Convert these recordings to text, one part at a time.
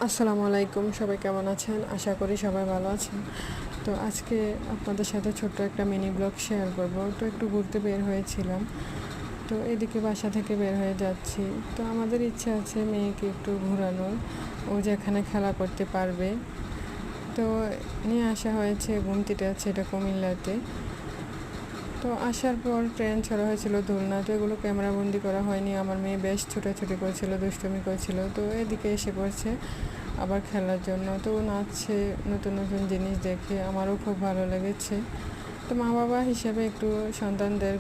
আসসালামু আলাইকুম, সবাই কেমন আছেন? আশা করি সবাই ভালো আছেন। তো আজকে আপনাদের সাথে ছোট্ট একটা মিনি ব্লগ শেয়ার করব। তো একটু ঘুরতে বের হয়েছিলাম। তো এদিকে বাসা থেকে বের হয়ে যাচ্ছি। তো আমাদের ইচ্ছা আছে মেয়েকে একটু ঘোরানোর, ও যেখানে খেলা করতে পারবে। তো নিয়ে আসা হয়েছে গুমতিটা আছে, এটা কুমিল্লাতে। তো আসার পর ট্রেন ছাড়া হয়েছিল দোলনা, তো এগুলো ক্যামেরাবন্দি করা হয়নি। আমার মেয়ে বেশ ছোটাছুটি করছিল, দুষ্টুমি করছিল। তো এদিকে এসে পড়ছে আবার খেলার জন্য। তো ও নাচছে, নতুন নতুন জিনিস দেখে আমারও খুব ভালো লেগেছে। তো মা বাবা হিসেবে একটু সন্তানদের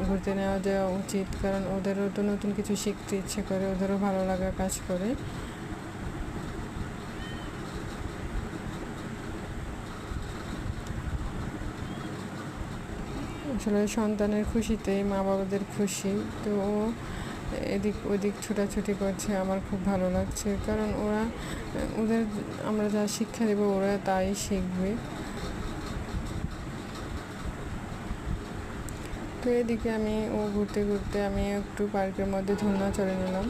ঘুরতে নেওয়া যাওয়া উচিত, কারণ ওদেরও তো নতুন কিছু শিখতে ইচ্ছে করে, ওদেরও ভালো লাগা কাজ করে। আসলে সন্তানের খুশিতেই মা বাবাদের খুশি। তো ও এদিক ওদিক ছোটাছুটি করছে, আমার খুব ভালো লাগছে, কারণ ওদের আমরা যা শিক্ষা দেবো ওরা তাই শিখবে। তো এদিকে ও ঘুরতে ঘুরতে আমি একটু পার্কের মধ্যে ধুলনা চড়ে নিলাম।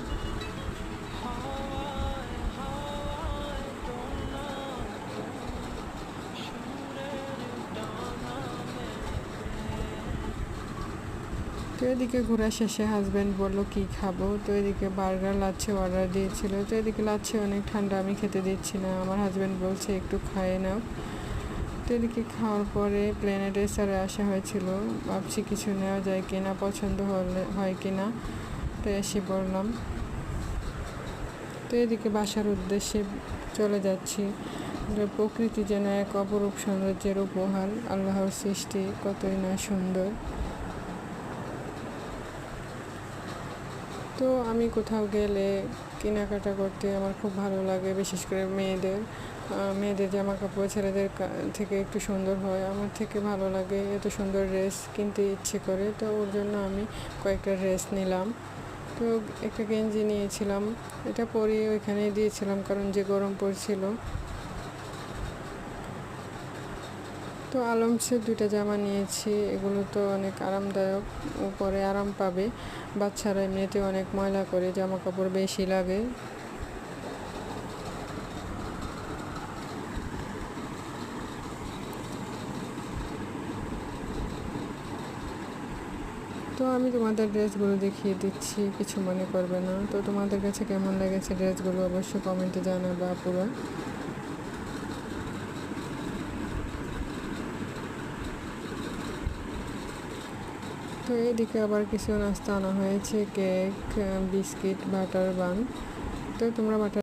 তো এদিকে ঘোরা শেষে হাজব্যান্ড বললো কি খাবো, তো এদিকে বার্গার লাচ্ছি অর্ডার দিয়েছিল। তো এদিকে লাচ্ছি অনেক ঠান্ডা, আমি খেতে দিচ্ছি না, আমার হাজব্যান্ড বলছে একটু খাইয়ে নাও। তো এদিকে খাওয়ার পরে প্লেনে রেসারে আসা হয়েছিল, ভাবছি কিছু নেওয়া যায় কিনা, পছন্দ হয় কিনা। তো এসে পড়লাম। তো এদিকে বাসার উদ্দেশ্যে চলে যাচ্ছি। প্রকৃতি যেন এক অপরূপ সৌন্দর্যের উপহার, আল্লাহর সৃষ্টি কতই না সুন্দর। তো আমি কোথাও গেলে কেনাকাটা করতে আমার খুব ভালো লাগে, বিশেষ করে মেয়েদের জামা কাপড় ছেলেদের থেকে একটু সুন্দর হয়, আমার থেকে ভালো লাগে। এত সুন্দর ড্রেস কিনতে ইচ্ছে করে, তো ওর জন্য আমি কয়েকটা ড্রেস নিলাম। তো একটা গেঞ্জি নিয়েছিলাম, এটা পরিয়ে ওইখানেই দিয়েছিলাম, কারণ যে গরম পড়ছিল। তো আলমসের দুইটা জামা নিয়েছি, এগুলো তো অনেক আরামদায়ক, উপরে আরাম পাবে। বাচ্চারা এমনিতে অনেক ময়লা করে, জামা কাপড় বেশি লাগে। তো আমি তোমাদের ড্রেসগুলো দেখিয়ে দিচ্ছি, কিছু মনে করবে না। তো তোমাদের কাছে কেমন লেগেছে ড্রেসগুলো অবশ্যই কমেন্টে জানাবে আপুরা। তো এদিকে আবার কিছু নাস্তা আনা হয়েছে, কেক, বিস্কিট, বাটার বান। তো তোমরা বাটার